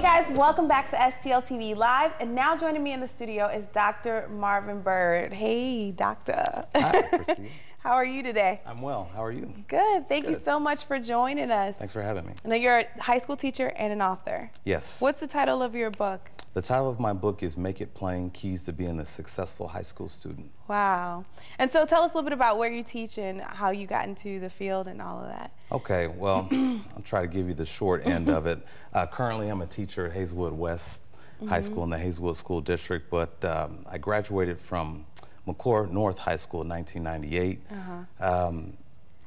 guys, welcome back to STL TV Live, and now joining me in the studio is Dr. Marvin Byrd. Hey, doctor. Hi, Christia. How are you today? I'm well. How are you? Good. Thank you so much for joining us. Thanks for having me. I know you're a high school teacher and an author. Yes. What's the title of your book? The title of my book is Make It Plain, Keys to Being a Successful High School Student. Wow. And so tell us a little bit about where you teach and how you got into the field and all of that. Okay, well, I'll try to give you the short end of it. Currently, I'm a teacher at Hazelwood West High School in the Hazelwood School District, but I graduated from McClure North High School in 1998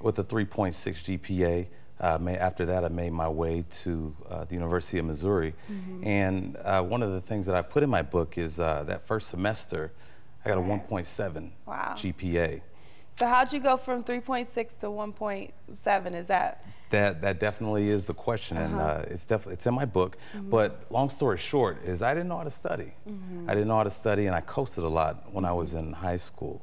with a 3.6 GPA. After that, I made my way to the University of Missouri. And one of the things that I put in my book is that first semester, I got a 1.7 GPA. So how'd you go from 3.6 to 1.7? Is that? That definitely is the question, and it's in my book. But long story short is I didn't know how to study. I didn't know how to study, and I coasted a lot when I was in high school.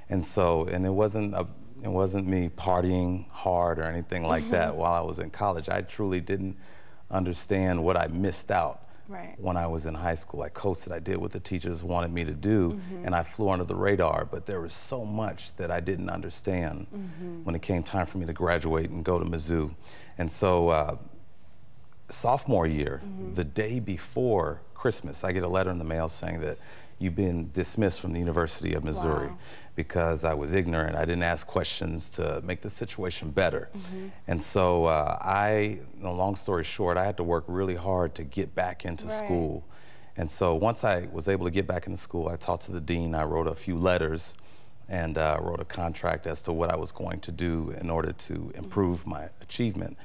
And so, and it wasn't me partying hard or anything like that while I was in college. I truly didn't understand what I missed out when I was in high school. I coasted, I did what the teachers wanted me to do, and I flew under the radar, but there was so much that I didn't understand when it came time for me to graduate and go to Mizzou. And so sophomore year, the day before Christmas, I get a letter in the mail saying that you've been dismissed from the University of Missouri because I was ignorant. I didn't ask questions to make the situation better. And so long story short, I had to work really hard to get back into school. And so once I was able to get back into school, I talked to the dean, I wrote a few letters, and wrote a contract as to what I was going to do in order to improve my achievement.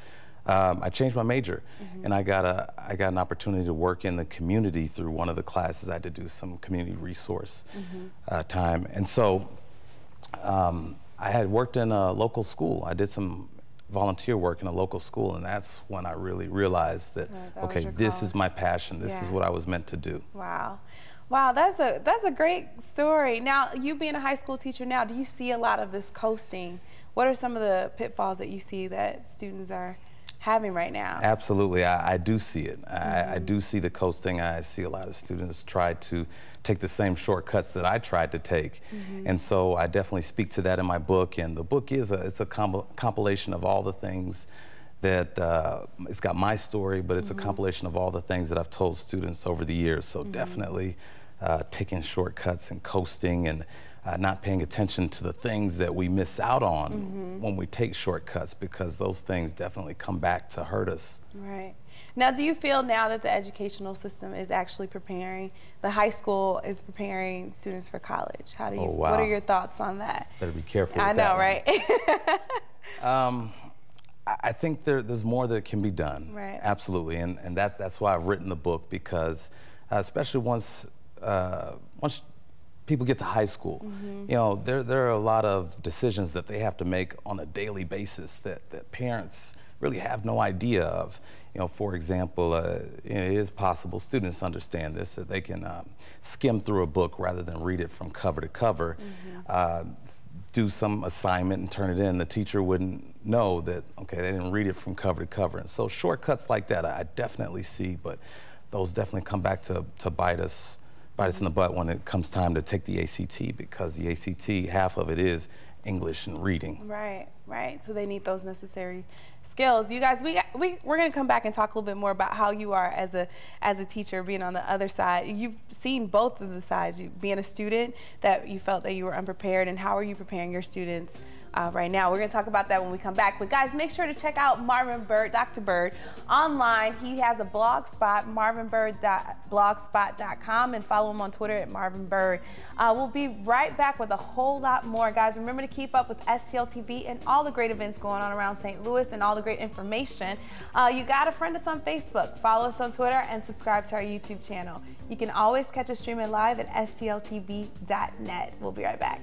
I changed my major, and I got an opportunity to work in the community through one of the classes. I had to do some community resource time, and so I had worked in a local school. I did some volunteer work in a local school, and that's when I really realized that, okay, this is my passion. This is what I was meant to do. Wow. Wow, that's a great story. Now, you being a high school teacher now, do you see a lot of this coasting? What are some of the pitfalls that you see that students are having right now? Absolutely, I do see it. I do see the coasting. I see a lot of students try to take the same shortcuts that I tried to take. And so I definitely speak to that in my book. And the book is it's a compilation of all the things that, it's got my story, but it's a compilation of all the things that I've told students over the years. So definitely taking shortcuts and coasting and not paying attention to the things that we miss out on when we take shortcuts, because those things definitely come back to hurt us. Right. Now, do you feel now that the educational system is actually preparing, the high school is preparing students for college? How do you, what are your thoughts on that? Better be careful I with know, that right? I think there's more that can be done. Right. Absolutely, and that's why I've written the book, because especially once people get to high school, you know, there are a lot of decisions that they have to make on a daily basis that parents really have no idea of. You know, for example, it is possible, students understand this, that they can skim through a book rather than read it from cover to cover, do some assignment and turn it in. The teacher wouldn't know that, okay, they didn't read it from cover to cover. And so shortcuts like that I definitely see, but those definitely come back to bite us in the butt when it comes time to take the ACT, because the ACT, half of it is English and reading. Right, right. So they need those necessary skills. You guys, we're going to come back and talk a little bit more about how you are as a teacher, being on the other side. You've seen both of the sides. You being a student that you felt that you were unprepared, and how are you preparing your students right now? We're going to talk about that when we come back. But guys, make sure to check out Marvin Byrd, Dr. Byrd, online. He has a blog spot, marvinbyrd.blogspot.com, and follow him on Twitter at Marvin Byrd. We'll be right back with a whole lot more. Guys, remember to keep up with STL TV and all the great events going on around St. Louis and all the great information. You got to friend us on Facebook, follow us on Twitter, and subscribe to our YouTube channel. You can always catch us streaming live at stltv.net. We'll be right back.